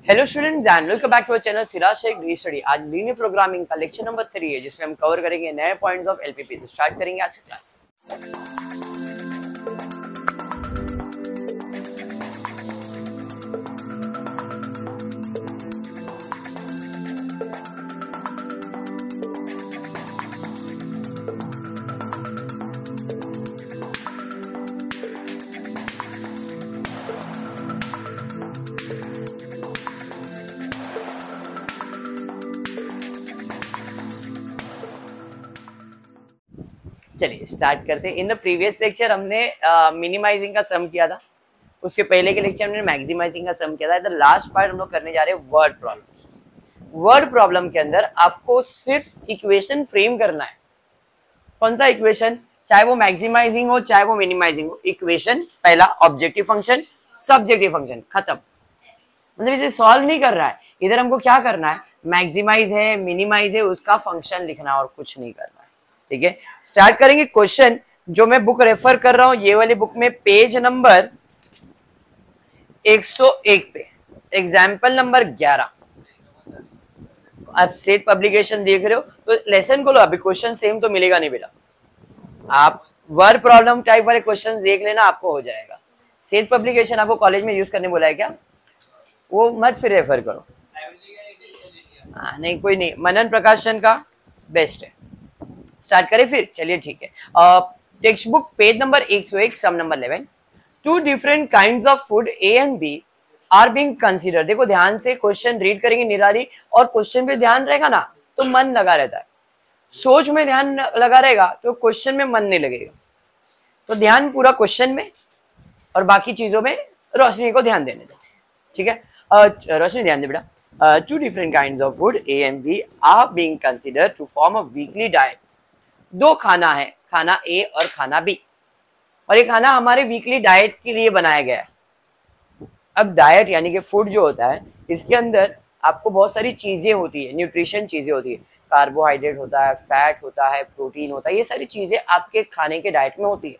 Hello students and welcome back to our channel Siraj Shaikh the study. आज linear programming का lecture number 3 है जिसमें हम कवर करेंगे नए पॉइंट्स ऑफ एलपीपी। तो स्टार्ट करेंगे आज की क्लास। चलिए स्टार्ट करते हैं। इन द प्रीवियस लेक्चर हमने मिनिमाइजिंग का सम किया था, उसके पहले के लेक्चर हमने मैक्सिमाइजिंग का सम किया था। द लास्ट पार्ट हम लोग करने जा रहे हैं वर्ड प्रॉब्लम्स। वर्ड प्रॉब्लम के अंदर आपको सिर्फ इक्वेशन फ्रेम करना है। कौन सा इक्वेशन? चाहे वो मैक्सिमाइजिंग हो चाहे वो मिनिमाइजिंग हो। इक्वेशन पहला, ऑब्जेक्टिव फंक्शन, सब्जेक्टिव फंक्शन, खत्म। मतलब इसे सॉल्व नहीं कर रहा है, इधर हमको क्या करना है, मैक्सिमाइज है मिनिमाइज है उसका फंक्शन लिखना है और कुछ नहीं करना है। ठीक है, स्टार्ट करेंगे। क्वेश्चन जो मैं बुक रेफर कर रहा हूं ये वाली बुक में पेज नंबर 101 पे एग्जाम्पल नंबर 11। आप सेठ पब्लिकेशन देख रहे हो तो लेसन को लो, अभी क्वेश्चन सेम तो मिलेगा नहीं बेटा। आप वर्ड प्रॉब्लम टाइप वाले क्वेश्चन देख लेना, आपको हो जाएगा। सेठ पब्लिकेशन आपको कॉलेज में यूज करने बोला है क्या? वो मत फिर रेफर करो। नहीं कोई नहीं, मनन प्रकाशन का बेस्ट है। स्टार्ट करें फिर, चलिए ठीक है। Text book page number 101 sum number 11। Two different kinds of food A and B are being consider. देखो ध्यान से क्वेश्चन रीड करेंगे निराली, और क्वेश्चन पे ध्यान रहेगा ना तो मन लगा रहता है। सोच में ध्यान लगा रहेगा तो क्वेश्चन में मन नहीं लगेगा। तो ध्यान पूरा क्वेश्चन में और बाकी चीजों में रोशनी को ध्यान देने दो। ठीक है, रोशनी ध्यान दे बेटा। Two different kinds of food A and B are being consider to form a weekly diet. दो खाना है, खाना ए और खाना बी, और ये खाना हमारे वीकली डाइट के लिए बनाया गया है। अब डाइट यानी कि फूड जो होता है इसके अंदर आपको बहुत सारी चीजें होती है, न्यूट्रिशन चीजें होती है। कार्बोहाइड्रेट होता है, फैट होता है, प्रोटीन होता है, ये सारी चीजें आपके खाने के डाइट में होती है।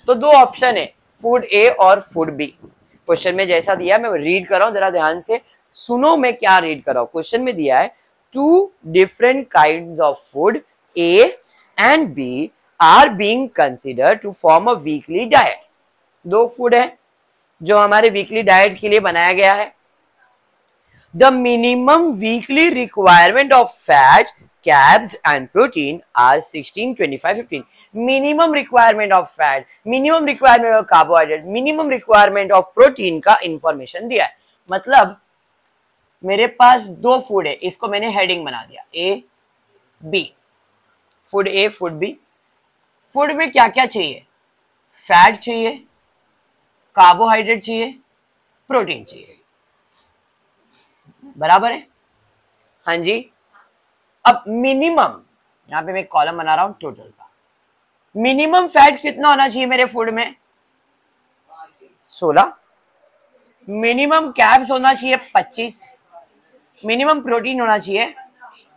तो दो ऑप्शन है, फूड ए और फूड बी। क्वेश्चन में जैसा दिया मैं रीड कर रहा हूँ, जरा ध्यान से सुनो मैं क्या रीड कर रहा हूँ। क्वेश्चन में दिया है two different kinds of food A and B are being considered to form a weekly diet। दो फूड है जो हमारे वीकली डाइट के लिए बनाया गया है। The minimum weekly requirement of fat, carbs and protein are 16, 25, 15। minimum requirement of fat, minimum requirement of carbohydrate, minimum requirement of protein का इंफॉर्मेशन दिया है। मतलब मेरे पास दो फूड है, इसको मैंने हेडिंग बना दिया A B। Food A food B. Food में क्या क्या चाहिए? फैट चाहिए, कार्बोहाइड्रेट चाहिए, प्रोटीन चाहिए। बराबर है? हाँ जी। अब मिनिमम, यहां पे मैं कॉलम बना रहा हूं टोटल का। मिनिमम फैट कितना होना चाहिए मेरे फूड में? 16। मिनिमम कैब्स होना चाहिए 25। मिनिमम प्रोटीन होना चाहिए,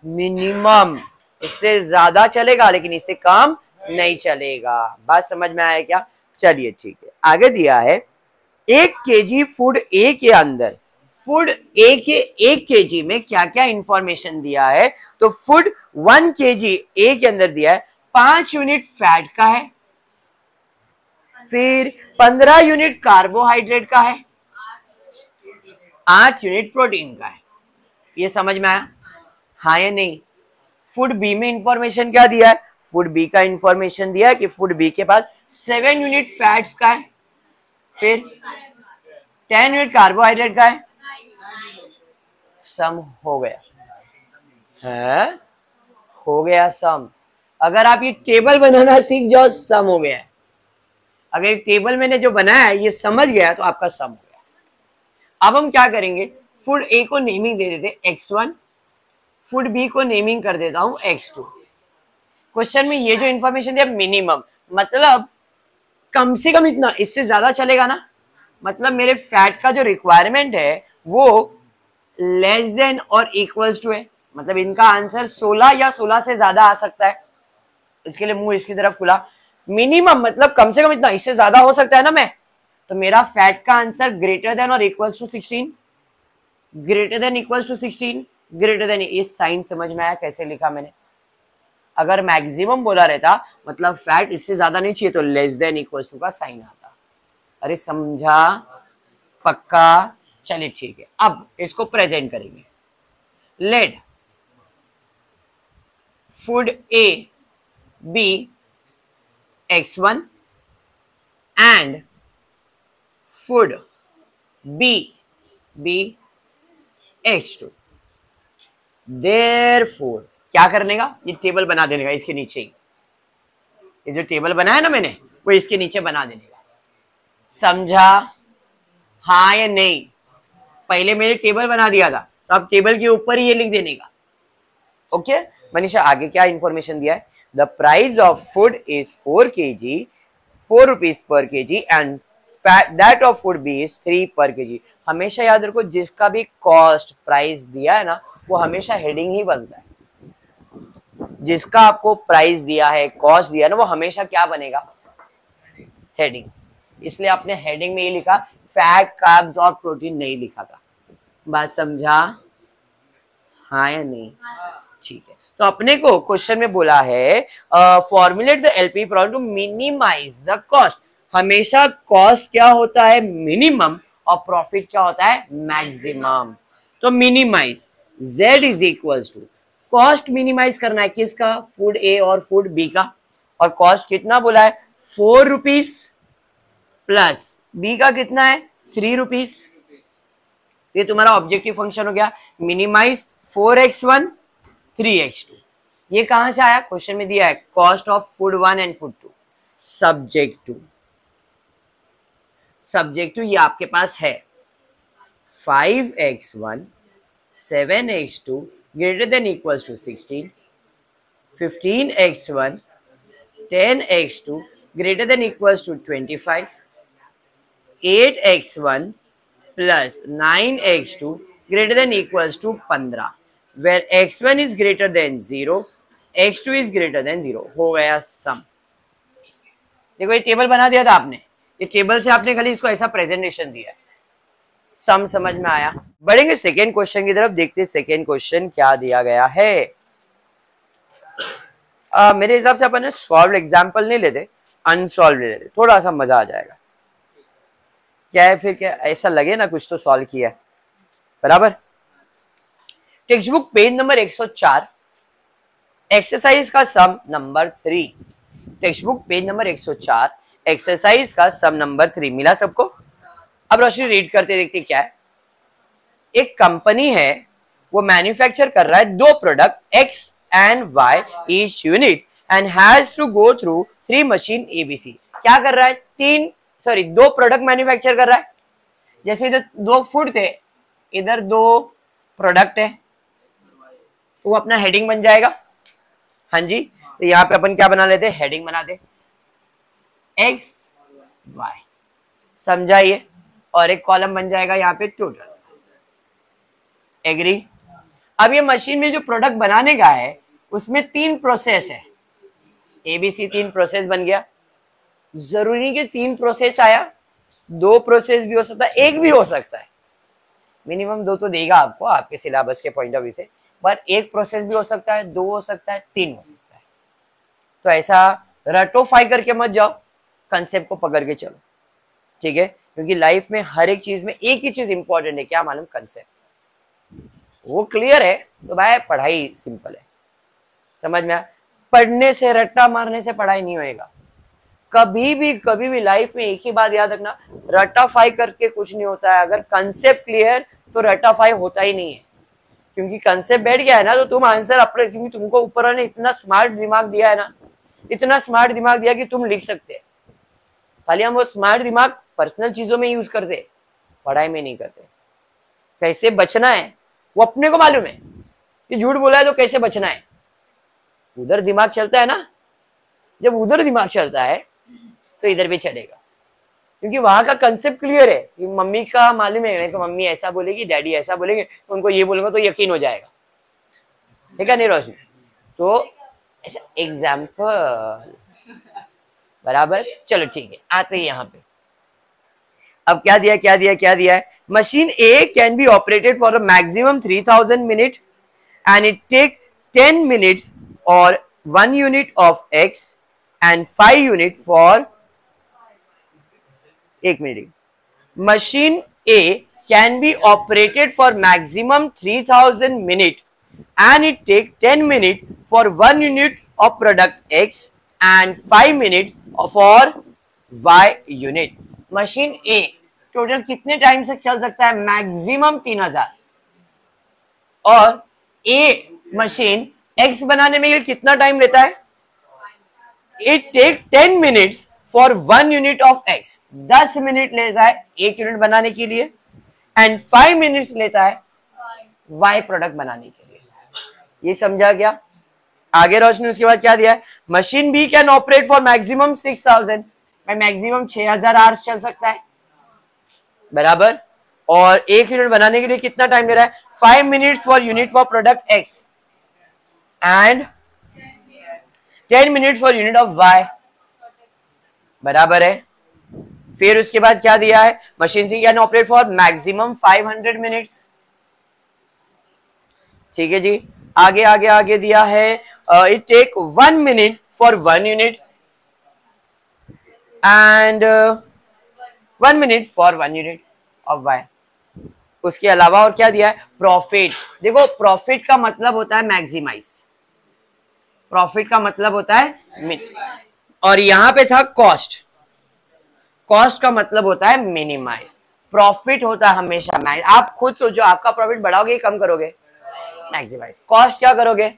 मिनिमम, इससे ज्यादा चलेगा लेकिन इससे कम नहीं चलेगा। बात समझ में आया क्या? चलिए ठीक है, आगे दिया है 1 kg फूड ए के अंदर, फूड ए के 1 kg में क्या क्या इंफॉर्मेशन दिया है। तो फूड 1 kg ए के अंदर दिया है 5 यूनिट फैट का है, फिर 15 यूनिट कार्बोहाइड्रेट का है, 8 यूनिट प्रोटीन का है। ये समझ में आया? हाँ या नहीं? फूड बी में इंफॉर्मेशन क्या दिया है? फूड बी का इंफॉर्मेशन दिया है कि फूड बी के पास 7 यूनिट फैट्स का है, फिर 10 यूनिट कार्बोहाइड्रेट का है। सम हो गया है? हो गया सम। अगर आप ये टेबल बनाना सीख जाओ, सम हो गया है। अगर टेबल मैंने जो बनाया है ये समझ गया तो आपका सम हो गया। अब हम क्या करेंगे, फूड ए को नेमिंग दे देते x1, फूड बी को नेमिंग कर देता हूं x2। क्वेश्चन में ये जो इंफॉर्मेशन दिया मिनिमम, मतलब कम से कम इतना, इससे ज्यादा चलेगा ना। मतलब मेरे फैट का जो रिक्वायरमेंट है वो लेस देन और इक्वल्स टू है। मतलब इनका आंसर 16 या 16 से ज्यादा आ सकता है। इसके लिए मुंह इसकी तरफ खुला। मिनिमम मतलब कम से कम इतना, इससे ज्यादा हो सकता है ना मैं। तो मेरा फैट का आंसर ग्रेटर देन और equals to 16। Greater than equals to 16, greater than, इस साइन समझ में आया कैसे लिखा मैंने? अगर मैक्सिमम बोला रहता मतलब फैट इससे ज्यादा नहीं चाहिए तो लेस देन इक्वल्स टू का साइन आता। अरे समझा? पक्का? चलिए ठीक है, अब इसको प्रेजेंट करेंगे। Let food A B x1 and food B be x2। Therefore क्या करने का? ये टेबल बना देने का इसके नीचे ही, ये जो टेबल बनाया ना मैंने वो इसके नीचे बना देने का। समझा? हाँ या नहीं? पहले मैंने टेबल बना दिया था तो अब टेबल के ऊपर ही ये लिख देने का। ओके मनीषा, आगे क्या इंफॉर्मेशन दिया है? The price of food is 4 kg, 4 rupees per kg and that of food B is 3 per kg। हमेशा याद रखो जिसका भी कॉस्ट प्राइस दिया है ना वो हमेशा हेडिंग ही बनता है। जिसका आपको प्राइस दिया है, कॉस्ट दिया है ना, वो हमेशा क्या बनेगा? हेडिंग। इसलिए आपने हेडिंग में ये लिखा, फैट, कार्ब्स और प्रोटीन नहीं लिखा था। बात समझा? हाँ या नहीं? ठीक है, तो अपने को क्वेश्चन में बोला है formulate the LP problem to minimise the cost. हमेशा कॉस्ट क्या होता है? मिनिमम, और प्रॉफिट क्या होता है? मैक्सिमम। तो minimise z is equals to, cost minimise करना है किसका? फूड ए और फूड बी का। और कॉस्ट कितना बोला है? 4 rupees प्लस बी का कितना है? 3 rupees। ये तुम्हारा ऑब्जेक्टिव फंक्शन हो गया। Minimise 4x1 3x2। ये कहां से आया? क्वेश्चन में दिया है cost of food 1 and food 2। Subject to ये आपके पास है 5x1 7x2 greater than equals to 16, 15x1 10x2 greater than equals to 25, 8x1 plus 9x2 greater than equals to 15, where x1 is greater than 0, x2 is greater than 0। हो गया सम। देखो ये table बना दिया था आपने, ये टेबल से आपने खाली इसको ऐसा प्रेजेंटेशन दिया है। सम समझ में आया? बढ़ेंगे सेकेंड क्वेश्चन की तरफ, देखते हैं सेकेंड क्वेश्चन क्या दिया गया है। मेरे हिसाब से अपन सॉल्व एग्जाम्पल नहीं लेते, अनसॉल्व ले लेते, थोड़ा सा मजा आ जाएगा। क्या है फिर, क्या ऐसा लगे ना कुछ तो सॉल्व किया है बराबर। Text book page number 104, exercise का sum number 3। Text book page number 104, exercise का सम नंबर 3 मिला सबको? अब रोशनी रीड करते देखते क्या है। एक कंपनी है, वो मैन्युफैक्चर कर रहा है 2 product X and Y each unit and has to go through 3 machine ABC. क्या कर रहा है? 2 प्रोडक्ट मैन्युफैक्चर कर रहा है। जैसे इधर 2 फूड थे, इधर 2 प्रोडक्ट है, वो अपना हेडिंग बन जाएगा। हाँ जी, तो यहाँ पे अपन क्या बना लेते? हेडिंग बना दे एक्स वाई, समझाइए, और एक कॉलम बन जाएगा यहाँ पे टोटल। एग्री? अब ये मशीन में जो प्रोडक्ट बनाने का है उसमें 3 प्रोसेस है, एबीसी 3 प्रोसेस बन गया। जरूरी कि 3 प्रोसेस आया, 2 प्रोसेस भी हो सकता है, 1 भी हो सकता है। मिनिमम 2 तो देगा आपको आपके सिलेबस के पॉइंट ऑफ व्यू से, पर 1 प्रोसेस भी हो सकता है, 2 हो सकता है, 3 हो सकता है। तो ऐसा रटोफाई करके मत जाओ, कंसेप्ट को पकड़ के चलो, ठीक है? क्योंकि लाइफ में हर एक चीज में एक ही चीज इंपॉर्टेंट है, क्या मालूम? कंसेप्ट। वो क्लियर है तो भाई पढ़ाई सिंपल है, समझ में आया? पढ़ने से, रट्टा मारने से पढ़ाई नहीं होएगा। कभी भी लाइफ में एक ही बात याद रखना, रट्टाफाई करके कुछ नहीं होता है। अगर कंसेप्ट क्लियर तो रट्टाफाई होता ही नहीं है, क्योंकि कंसेप्ट बैठ गया है ना तो तुम आंसर अपने, क्योंकि तुमको ऊपर वाले इतना स्मार्ट दिमाग दिया है ना, इतना स्मार्ट दिमाग दिया कि तुम लिख सकते हैं। खाली हम वो स्मार्ट दिमाग पर्सनल चीजों में यूज करते, पढ़ाई में नहीं करते। कैसे बचना है वो अपने को मालूम है, कि झूठ बोला है तो कैसे बचना है, उधर दिमाग चलता है ना। जब उधर दिमाग चलता है तो इधर भी चलेगा, क्योंकि वहां का कंसेप्ट क्लियर है कि मम्मी का मालूम है कि मम्मी ऐसा बोलेगी, डैडी ऐसा बोलेंगे, तो उनको ये बोलूंगा तो यकीन हो जाएगा, ठीक है नहीं रोशनी? तो ऐसा एग्जाम्पल बराबर। चलो ठीक है, आते हैं यहाँ पे। अब क्या दिया क्या दिया है, machine A can be operated for a maximum 3000 minute and it take 10 minutes और 1 unit of X and 5 unit for, एक minute, machine A can be operated for maximum 3000 minute and it take 10 minutes for 1 unit of product X and 5 minutes for Y unit. Machine A total कितने time से चल सकता है, maximum 3000, और A machine X बनाने में कितना time लेता है, it take 10 minutes for 1 unit of X, 10 minute लेता है 1 यूनिट बनाने के लिए, एंड 5 मिनट्स लेता है Y प्रोडक्ट बनाने के लिए। ये समझा क्या? आगे रोशनी उसके बाद क्या दिया है, machine B can operate for maximum 6000, maximum 6000 hours चल सकता है, बराबर, और 1 यूनिट बनाने के लिए कितना टाइम ले रहा है, 5 minutes for unit for product X and 10 minutes for unit of Y, बराबर है। फिर उसके बाद क्या दिया है, machine C can operate for maximum 500 minutes, ठीक है जी। आगे आगे आगे दिया है, it take 1 minute for 1 unit and 1 minute for 1 unit of Y. उसके अलावा और क्या दिया है, प्रॉफिट। देखो प्रॉफिट का मतलब होता है मैक्सिमाइज, प्रॉफिट का मतलब होता है, और यहां पे था कॉस्ट, कॉस्ट का मतलब होता है मिनिमाइज, प्रॉफिट होता है हमेशा मैक्स। आप खुद सोचो, आपका प्रॉफिट बढ़ाओगे कम करोगे, मैक्सिमाइज। कॉस्ट क्या करोगे,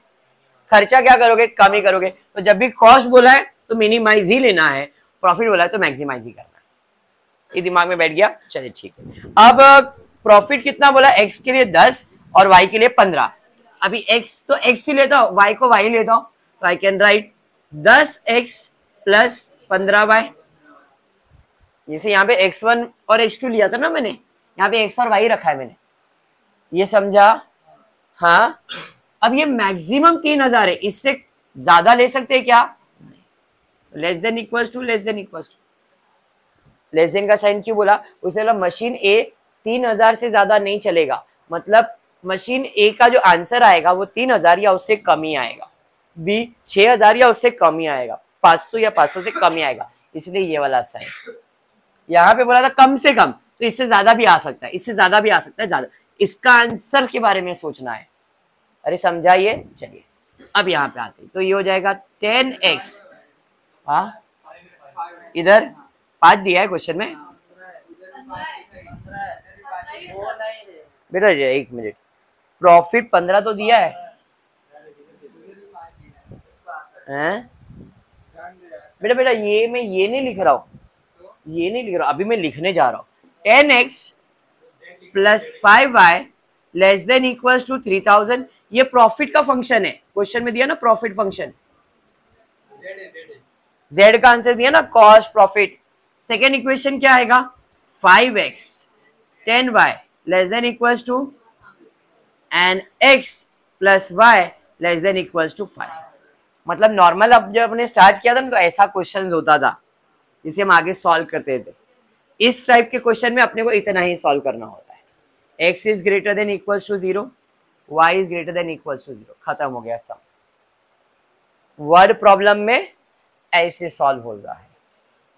खर्चा क्या करोगे, कम ही करोगे। तो जब भी कॉस्ट बोला है तो मिनिमाइज ही लेना है, प्रॉफिट बोला है तो मैक्सिमाइज ही करना है। ये दिमाग में बैठ गया, चलिए ठीक है। अब प्रॉफिट कितना बोला, एक्स के लिए 10 और वाई के लिए 15। अभी एक्स तो एक्स ही लेता हूं, वाई को वाई लेता हूं, तो I can write 10x plus 15y। जैसे यहाँ पे x1 और x2 लिया था ना मैंने, यहाँ पे x और y रखा है मैंने, ये समझा? हाँ। अब ये मैक्सिमम 3000 है, इससे ज्यादा ले सकते हैं क्या, less than equals to, less than equals to. Less than का साइन क्यों बोला, उसे बोला मशीन ए 3000 से ज्यादा नहीं चलेगा, मतलब मशीन ए का जो आंसर आएगा वो 3000 या उससे कम ही आएगा, बी 6000 या उससे कम ही आएगा, 500 या 500 से कम ही आएगा, इसलिए ये वाला साइन। यहाँ पे बोला था कम से कम, तो इससे ज्यादा भी आ सकता है, इससे ज्यादा भी आ सकता है, ज्यादा। इसका आंसर के बारे में सोचना है। अरे समझाइए, चलिए अब यहाँ पे आते, तो ये हो जाएगा 10x, हाँ इधर 5 दिया है क्वेश्चन में बेटा, 1 मिनट, प्रॉफिट 15 तो दिया है, हैं? बेटा बेटा ये मैं ये नहीं लिख रहा हूँ, ये नहीं लिख रहा हूँ, अभी मैं लिखने जा रहा हूँ। 10x plus 5y less than equals to 3000, ये प्रॉफिट का फंक्शन है, क्वेश्चन में दिया ना प्रॉफिट फंक्शन, z का आंसर दिया ना, कॉस्ट प्रॉफिट। सेकेंड इक्वेशन क्या आएगा, 5x 10y less than equals to and x plus y less than equals to 5। मतलब नॉर्मल अब जब अपने स्टार्ट किया था ना तो ऐसा क्वेश्चन होता था जिसे हम आगे सॉल्व करते थे। इस टाइप के क्वेश्चन में अपने को इतना ही सॉल्व करना होता है, x is greater than equals to 0, y is greater than equals to 0, खत्म हो गया सम। वर्ड प्रॉब्लम में ऐसे सॉल्व हो रहा है,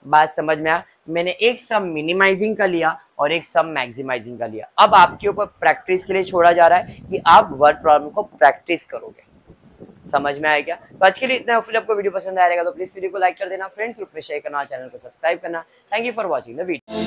बात समझ में आया? मैंने एक सम मिनिमाइजिंग का लिया और एक सम मैक्सिमाइजिंग का लिया। अब आपके ऊपर प्रैक्टिस के लिए छोड़ा जा रहा है कि आप वर्ड प्रॉब्लम को प्रैक्टिस करोगे। समझ में आया क्या? तो आज के लिए इतना। फिर आपको वीडियो पसंद आएगा तो प्लीज वीडियो को लाइक कर देना, फ्रेंड्स ग्रुप में शेयर करना, चैनल को सब्सक्राइब करना। Thank you for watching the video.